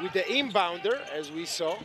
with the inbounder, as we saw.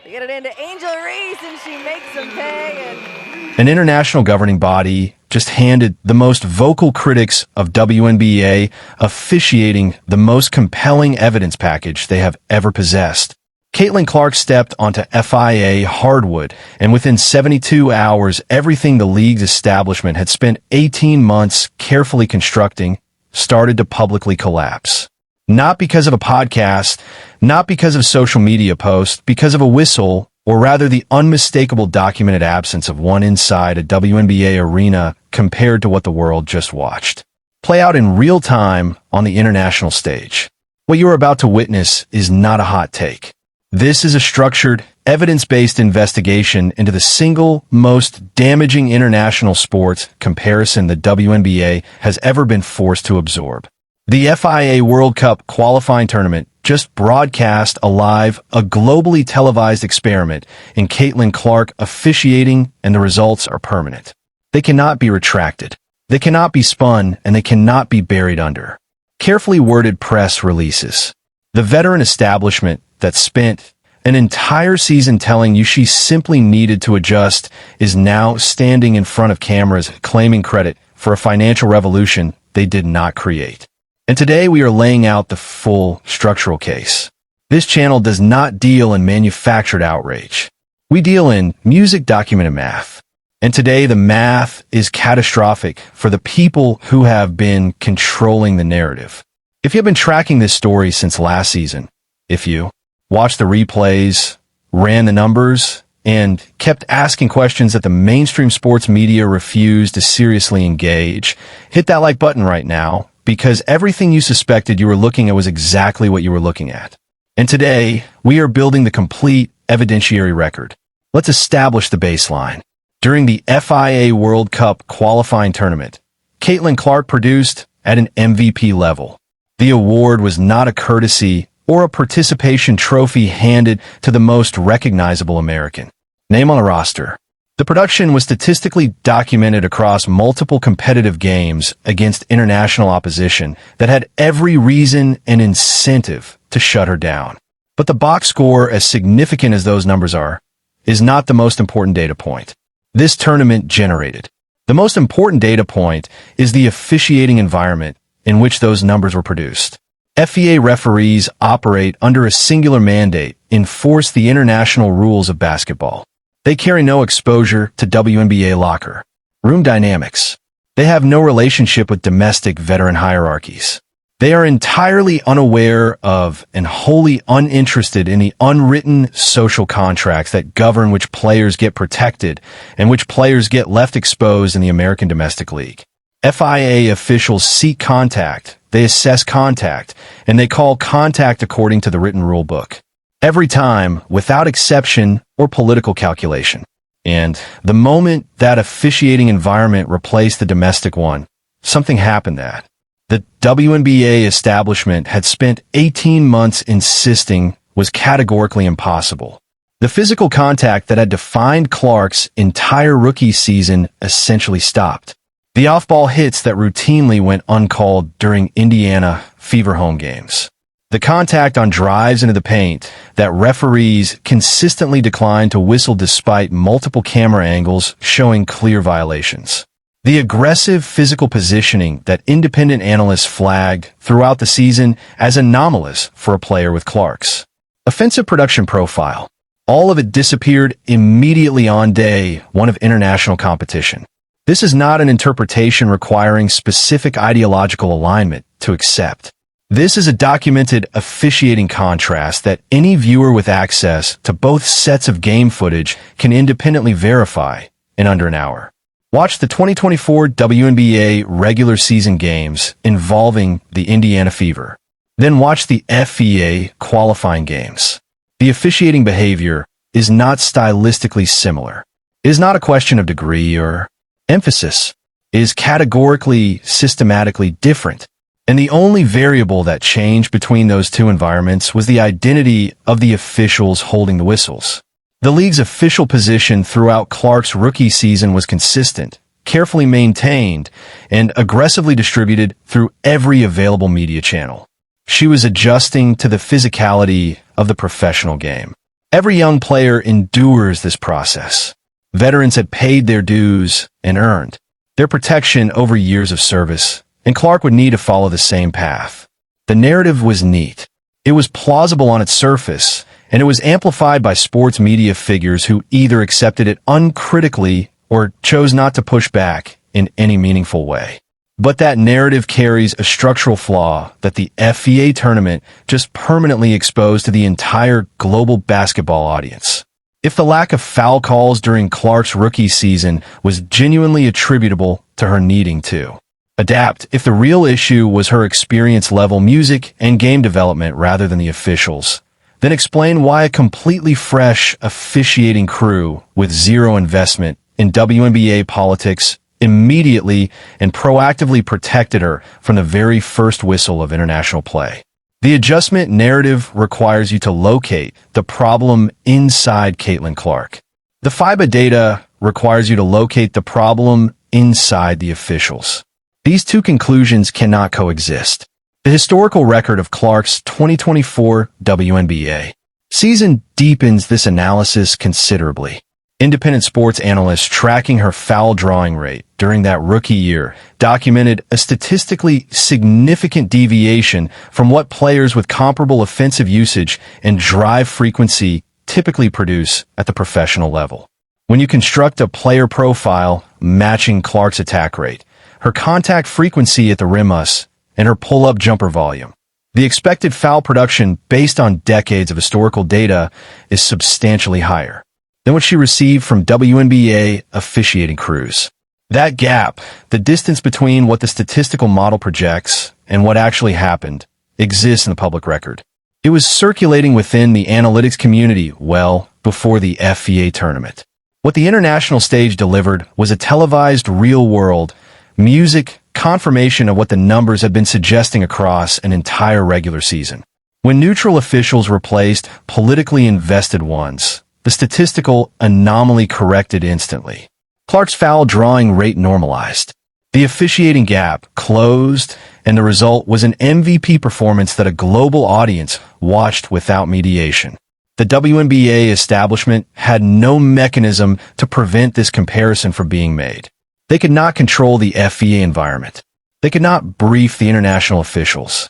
They get it into Angel Reese, and she makes them pay. An international governing body just handed the most vocal critics of WNBA officiating the most compelling evidence package they have ever possessed. Caitlin Clark stepped onto FIBA hardwood, and within 72 hours, everything the league's establishment had spent 18 months carefully constructing started to publicly collapse. Not because of a podcast, not because of social media posts, because of a whistle, or rather the unmistakable documented absence of one inside a WNBA arena compared to what the world just watched play out in real time on the international stage. What you're about to witness is not a hot take. This is a structured, evidence-based investigation into the single most damaging international sports comparison the WNBA has ever been forced to absorb. The FIBA World Cup qualifying tournament just broadcast alive a globally televised experiment in Caitlin Clark officiating, and the results are permanent. They cannot be retracted. They cannot be spun, and they cannot be buried under carefully worded press releases. The veteran establishment that spent an entire season telling you she simply needed to adjust is now standing in front of cameras claiming credit for a financial revolution they did not create. And today we are laying out the full structural case. This channel does not deal in manufactured outrage. We deal in music documented math. And today the math is catastrophic for the people who have been controlling the narrative. If you have been tracking this story since last season, if you watched the replays, ran the numbers, and kept asking questions that the mainstream sports media refused to seriously engage, hit that like button right now, because everything you suspected you were looking at was exactly what you were looking at. And today, we are building the complete evidentiary record. Let's establish the baseline. During the FIBA World Cup qualifying tournament, Caitlin Clark produced at an MVP level. The award was not a courtesy or a participation trophy handed to the most recognizable American name on the roster. The production was statistically documented across multiple competitive games against international opposition that had every reason and incentive to shut her down. But the box score, as significant as those numbers are, is not the most important data point this tournament generated. The most important data point is the officiating environment in which those numbers were produced. FIBA referees operate under a singular mandate: enforce the international rules of basketball. They carry no exposure to WNBA locker room dynamics. They have no relationship with domestic veteran hierarchies. They are entirely unaware of and wholly uninterested in the unwritten social contracts that govern which players get protected and which players get left exposed in the American Domestic League. FIBA officials seek contact, they assess contact, and they call contact according to the written rule book. Every time, without exception or political calculation. And the moment that officiating environment replaced the domestic one, something happened that the WNBA establishment had spent 18 months insisting was categorically impossible. The physical contact that had defined Clark's entire rookie season essentially stopped. The off-ball hits that routinely went uncalled during Indiana Fever home games. The contact on drives into the paint that referees consistently declined to whistle despite multiple camera angles showing clear violations. The aggressive physical positioning that independent analysts flagged throughout the season as anomalous for a player with Clark's offensive production profile. All of it disappeared immediately on day one of international competition. This is not an interpretation requiring specific ideological alignment to accept. This is a documented officiating contrast that any viewer with access to both sets of game footage can independently verify in under an hour. Watch the 2024 WNBA regular season games involving the Indiana Fever. Then watch the FIBA qualifying games. The officiating behavior is not stylistically similar. It is not a question of degree or emphasis. It is categorically, systematically different. And the only variable that changed between those two environments was the identity of the officials holding the whistles. The league's official position throughout Clark's rookie season was consistent, carefully maintained, and aggressively distributed through every available media channel. She was adjusting to the physicality of the professional game. Every young player endures this process. Veterans had paid their dues and earned their protection over years of service, and Clark would need to follow the same path. The narrative was neat. It was plausible on its surface, and it was amplified by sports media figures who either accepted it uncritically or chose not to push back in any meaningful way. But that narrative carries a structural flaw that the FIBA tournament just permanently exposed to the entire global basketball audience. If the lack of foul calls during Clark's rookie season was genuinely attributable to her needing to adapt, if the real issue was her experience-level music and game development rather than the officials, then explain why a completely fresh officiating crew with zero investment in WNBA politics immediately and proactively protected her from the very first whistle of international play. The adjustment narrative requires you to locate the problem inside Caitlin Clark. The FIBA data requires you to locate the problem inside the officials. These two conclusions cannot coexist. The historical record of Clark's 2024 WNBA season deepens this analysis considerably. Independent sports analysts tracking her foul drawing rate during that rookie year documented a statistically significant deviation from what players with comparable offensive usage and drive frequency typically produce at the professional level. When you construct a player profile matching Clark's attack rate, her contact frequency at the rim, and her pull-up jumper volume, the expected foul production based on decades of historical data is substantially higher than what she received from WNBA officiating crews. That gap, the distance between what the statistical model projects and what actually happened, exists in the public record. It was circulating within the analytics community well before the FIBA tournament. What the international stage delivered was a televised real-world music confirmation of what the numbers had been suggesting across an entire regular season. When neutral officials replaced politically invested ones, the statistical anomaly corrected instantly. Clark's foul drawing rate normalized. The officiating gap closed, and the result was an MVP performance that a global audience watched without mediation. The WNBA establishment had no mechanism to prevent this comparison from being made. They could not control the FIBA environment. They could not brief the international officials.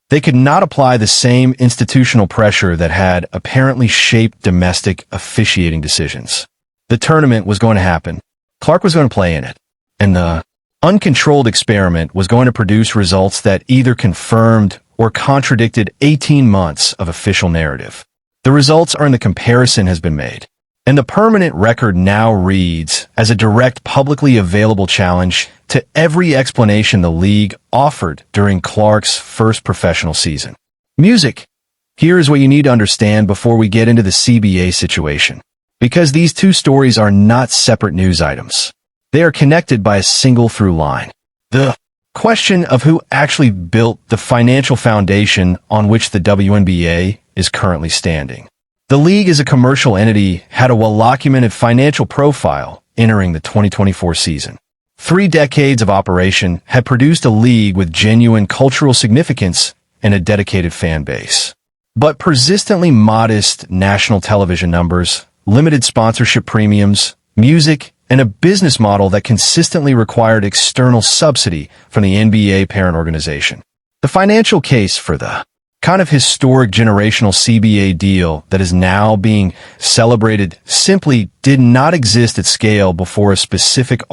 They could not apply the same institutional pressure that had apparently shaped domestic officiating decisions. The tournament was going to happen. Clark was going to play in it. And the uncontrolled experiment was going to produce results that either confirmed or contradicted 18 months of official narrative. The results are in the comparison has been made. And the permanent record now reads as a direct publicly available challenge to every explanation the league offered during Clark's first professional season. Music. Here is what you need to understand before we get into the CBA situation. Because these two stories are not separate news items. They are connected by a single through line. The question of who actually built the financial foundation on which the WNBA is currently standing. The league as a commercial entity had a well-documented financial profile entering the 2024 season. 3 decades of operation had produced a league with genuine cultural significance and a dedicated fan base. But persistently modest national television numbers, limited sponsorship premiums, music, and a business model that consistently required external subsidy from the NBA parent organization. The financial case for the kind of historic generational CBA deal that is now being celebrated simply did not exist at scale before a specific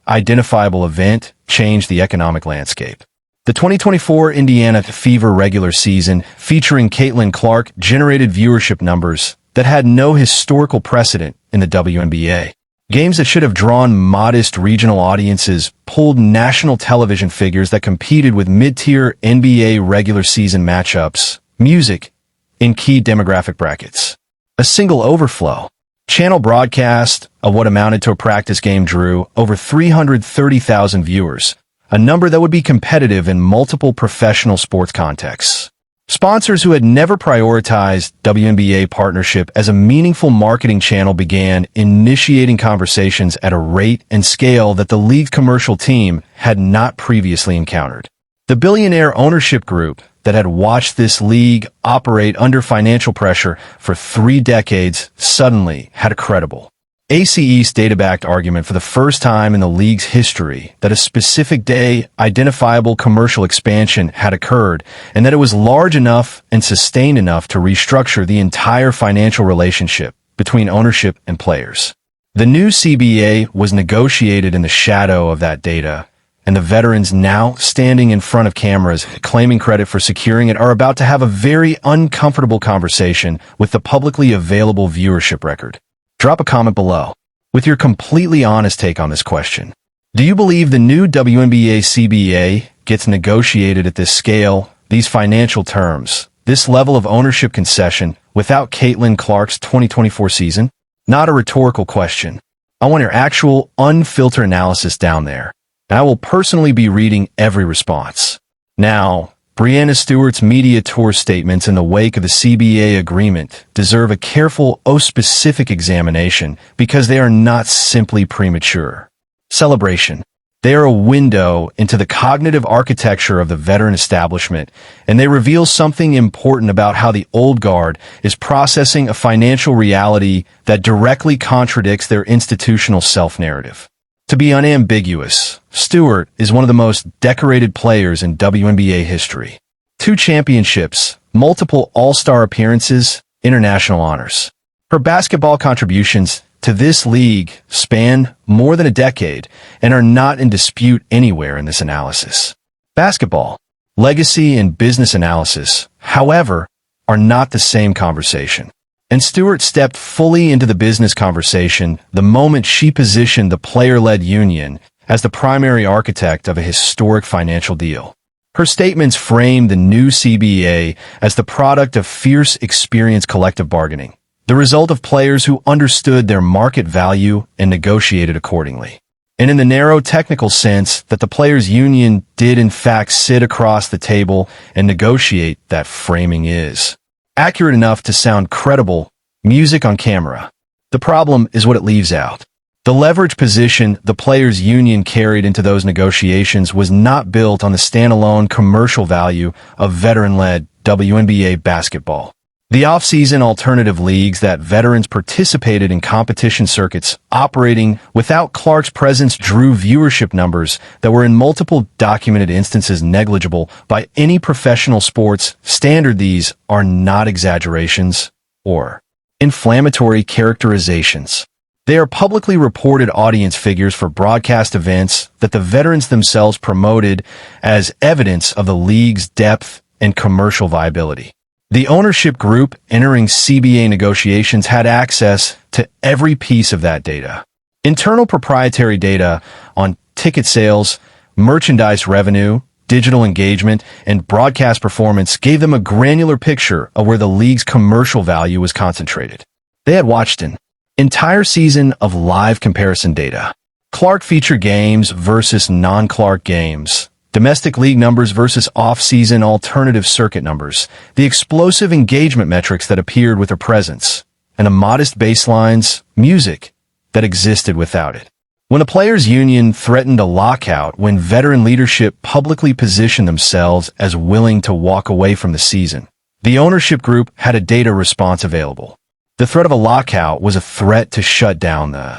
identifiable event changed the economic landscape. The 2024 Indiana Fever regular season featuring Caitlin Clark generated viewership numbers that had no historical precedent in the WNBA. Games that should have drawn modest regional audiences pulled national television figures that competed with mid-tier NBA regular season matchups, music, in key demographic brackets. A single overflow channel broadcast of what amounted to a practice game drew over 330,000 viewers, a number that would be competitive in multiple professional sports contexts. Sponsors who had never prioritized WNBA partnership as a meaningful marketing channel began initiating conversations at a rate and scale that the league's commercial team had not previously encountered. The billionaire ownership group that had watched this league operate under financial pressure for 3 decades suddenly had a credible AC East data-backed argument for the first time in the league's history that a specific day identifiable commercial expansion had occurred and that it was large enough and sustained enough to restructure the entire financial relationship between ownership and players. The new CBA was negotiated in the shadow of that data, and the veterans now standing in front of cameras claiming credit for securing it are about to have a very uncomfortable conversation with the publicly available viewership record. Drop a comment below with your completely honest take on this question. Do you believe the new WNBA CBA gets negotiated at this scale, these financial terms, this level of ownership concession without Caitlin Clark's 2024 season? Not a rhetorical question. I want your actual, unfiltered analysis down there, and I will personally be reading every response. Now, Breanna Stewart's media tour statements in the wake of the CBA agreement deserve a careful, specific examination because they are not simply premature. Celebration. They are a window into the cognitive architecture of the veteran establishment, and they reveal something important about how the old guard is processing a financial reality that directly contradicts their institutional self-narrative. To be unambiguous, Stewart is one of the most decorated players in WNBA history. 2 championships, multiple all-star appearances, international honors. Her basketball contributions to this league span more than a decade and are not in dispute anywhere in this analysis. Basketball, legacy, and business analysis, however, are not the same conversation. And Stewart stepped fully into the business conversation the moment she positioned the player-led union as the primary architect of a historic financial deal. Her statements framed the new CBA as the product of fierce, experienced collective bargaining, the result of players who understood their market value and negotiated accordingly. And in the narrow technical sense that the players' union did in fact sit across the table and negotiate, that framing is accurate enough to sound credible, music on camera. The problem is what it leaves out. The leverage position the players' union carried into those negotiations was not built on the standalone commercial value of veteran-led WNBA basketball. The off-season alternative leagues that veterans participated in competition circuits operating without Clark's presence drew viewership numbers that were in multiple documented instances negligible by any professional sports standard. These are not exaggerations or inflammatory characterizations. They are publicly reported audience figures for broadcast events that the veterans themselves promoted as evidence of the league's depth and commercial viability. The ownership group entering CBA negotiations had access to every piece of that data. Internal proprietary data on ticket sales, merchandise revenue, digital engagement, and broadcast performance gave them a granular picture of where the league's commercial value was concentrated. They had watched an entire season of live comparison data. Clark feature games versus non-Clark games. Domestic league numbers versus off-season alternative circuit numbers, the explosive engagement metrics that appeared with her presence, and a modest baseline's music that existed without it. When the players' union threatened a lockout when veteran leadership publicly positioned themselves as willing to walk away from the season, the ownership group had a data response available. The threat of a lockout was a threat to shut down the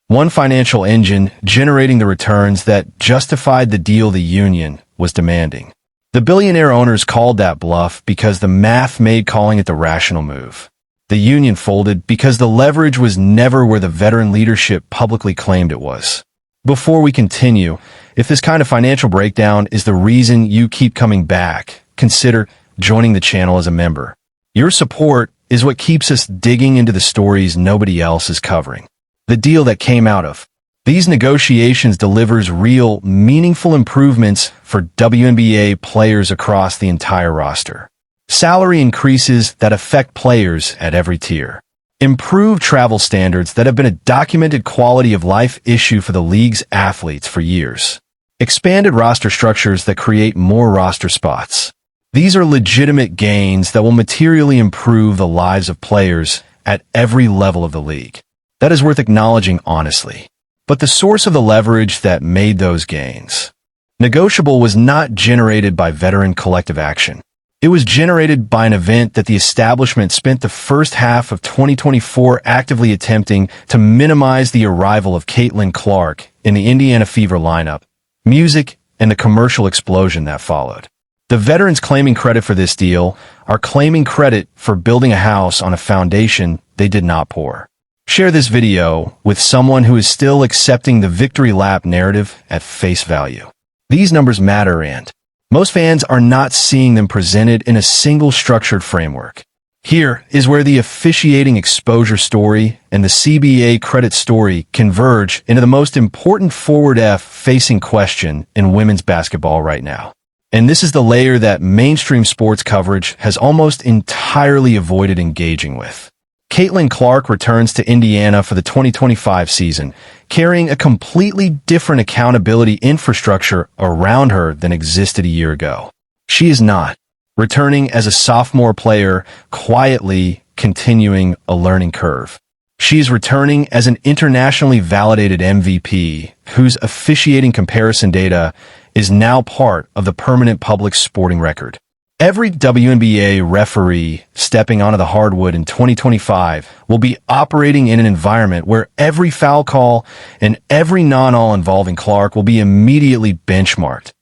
one financial engine generating the returns that justified the deal the union was demanding. The billionaire owners called that bluff because the math made calling it the rational move. The union folded because the leverage was never where the veteran leadership publicly claimed it was. Before we continue, if this kind of financial breakdown is the reason you keep coming back, consider joining the channel as a member. Your support is what keeps us digging into the stories nobody else is covering. The deal that came out of these negotiations delivers real, meaningful improvements for WNBA players across the entire roster. Salary increases that affect players at every tier. Improved travel standards that have been a documented quality of life issue for the league's athletes for years. Expanded roster structures that create more roster spots. These are legitimate gains that will materially improve the lives of players at every level of the league. That is worth acknowledging honestly. But the source of the leverage that made those gains negotiable was not generated by veteran collective action. It was generated by an event that the establishment spent the first half of 2024 actively attempting to minimize the arrival of Caitlin Clark in the Indiana Fever lineup, music, and the commercial explosion that followed. The veterans claiming credit for this deal are claiming credit for building a house on a foundation they did not pour. Share this video with someone who is still accepting the victory lap narrative at face value. These numbers matter, and most fans are not seeing them presented in a single structured framework. Here is where the officiating exposure story and the CBA credit story converge into the most important forward-facing question in women's basketball right now. And this is the layer that mainstream sports coverage has almost entirely avoided engaging with. Caitlin Clark returns to Indiana for the 2025 season, carrying a completely different accountability infrastructure around her than existed a year ago. She is not returning as a sophomore player, quietly continuing a learning curve. She is returning as an internationally validated MVP, whose officiating comparison data is now part of the permanent public sporting record. Every WNBA referee stepping onto the hardwood in 2025 will be operating in an environment where every foul call and every non-all involving Clark will be immediately benchmarked.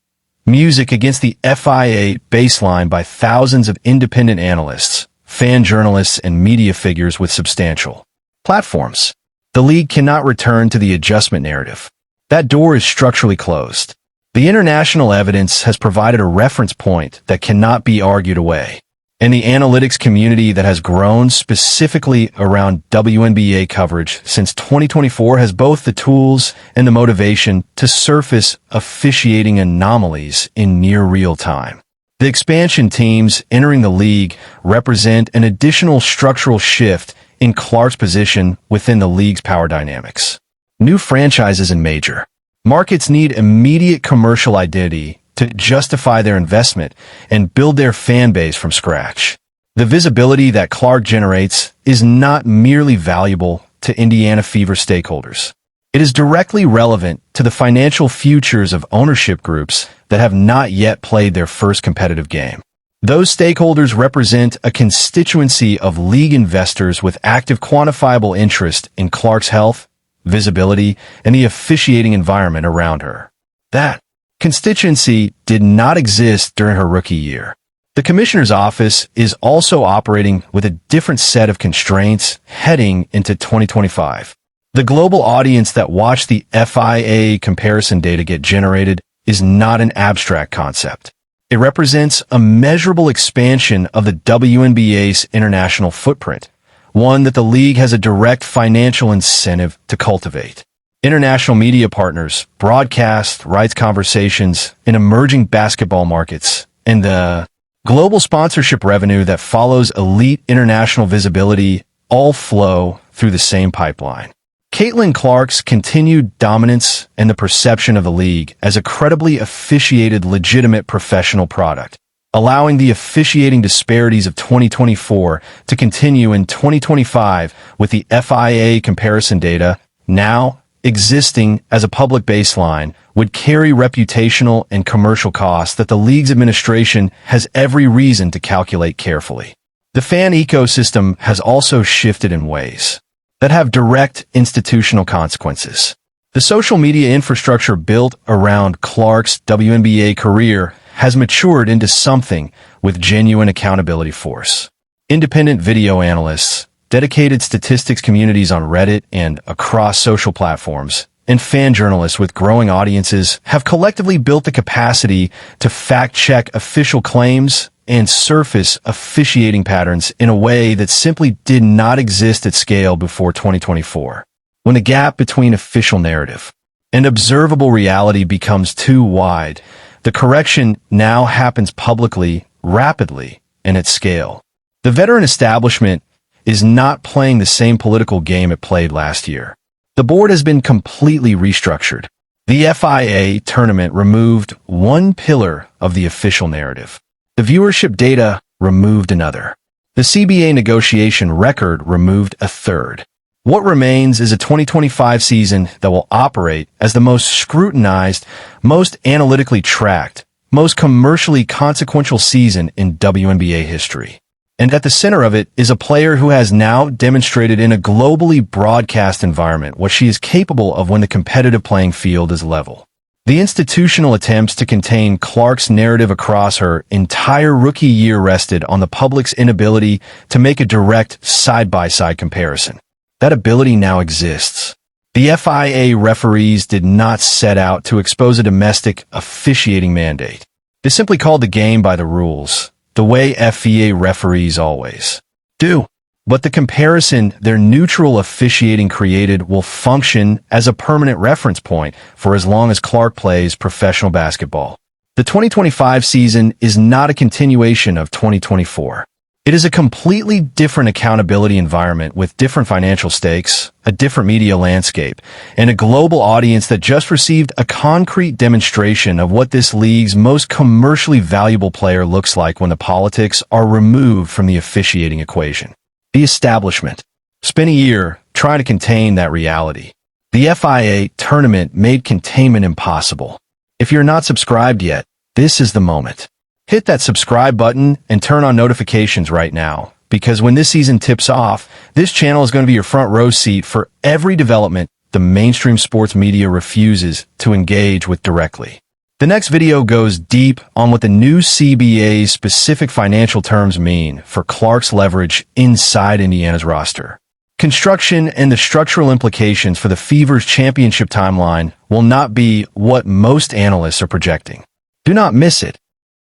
Music against the FIBA baseline by thousands of independent analysts, fan journalists, and media figures with substantial platforms. The league cannot return to the adjustment narrative. That door is structurally closed. The international evidence has provided a reference point that cannot be argued away, and the analytics community that has grown specifically around WNBA coverage since 2024 has both the tools and the motivation to surface officiating anomalies in near real time. The expansion teams entering the league represent an additional structural shift in Clark's position within the league's power dynamics. New franchises and major markets need immediate commercial identity to justify their investment and build their fan base from scratch. The visibility that Clark generates is not merely valuable to Indiana Fever stakeholders. It is directly relevant to the financial futures of ownership groups that have not yet played their first competitive game. Those stakeholders represent a constituency of league investors with active quantifiable interest in Clark's health, visibility, and the officiating environment around her. That constituency did not exist during her rookie year. The commissioner's office is also operating with a different set of constraints heading into 2025. The global audience that watched the FIBA comparison data get generated is not an abstract concept. It represents a measurable expansion of the WNBA's international footprint, one that the league has a direct financial incentive to cultivate. International media partners, broadcast rights conversations in emerging basketball markets, and the global sponsorship revenue that follows elite international visibility all flow through the same pipeline. Caitlin Clark's continued dominance and the perception of the league as a credibly officiated legitimate professional product, allowing the officiating disparities of 2024 to continue in 2025 with the FIBA comparison data now existing as a public baseline would carry reputational and commercial costs that the league's administration has every reason to calculate carefully. The fan ecosystem has also shifted in ways that have direct institutional consequences. The social media infrastructure built around Clark's WNBA career has matured into something with genuine accountability force. Independent video analysts, dedicated statistics communities on Reddit and across social platforms, and fan journalists with growing audiences have collectively built the capacity to fact-check official claims and surface officiating patterns in a way that simply did not exist at scale before 2024. When the gap between official narrative and observable reality becomes too wide, the correction now happens publicly, rapidly, and at scale. The veteran establishment is not playing the same political game it played last year. The board has been completely restructured. The FIBA tournament removed one pillar of the official narrative. The viewership data removed another. The CBA negotiation record removed a third. What remains is a 2025 season that will operate as the most scrutinized, most analytically tracked, most commercially consequential season in WNBA history. And at the center of it is a player who has now demonstrated in a globally broadcast environment what she is capable of when the competitive playing field is level. The institutional attempts to contain Clark's narrative across her entire rookie year rested on the public's inability to make a direct side-by-side comparison. That ability now exists. The FIA referees did not set out to expose a domestic officiating mandate. They simply called the game by the rules, the way FIA referees always do. But the comparison their neutral officiating created will function as a permanent reference point for as long as Clark plays professional basketball. The 2025 season is not a continuation of 2024. It is a completely different accountability environment with different financial stakes, a different media landscape, and a global audience that just received a concrete demonstration of what this league's most commercially valuable player looks like when the politics are removed from the officiating equation. The establishment spent a year trying to contain that reality. The FIA tournament made containment impossible. If you're not subscribed yet, this is the moment. Hit that subscribe button and turn on notifications right now, because when this season tips off, this channel is going to be your front row seat for every development the mainstream sports media refuses to engage with directly. The next video goes deep on what the new CBA's specific financial terms mean for Clark's leverage inside Indiana's roster. Construction and the structural implications for the Fever's championship timeline will not be what most analysts are projecting. Do not miss it.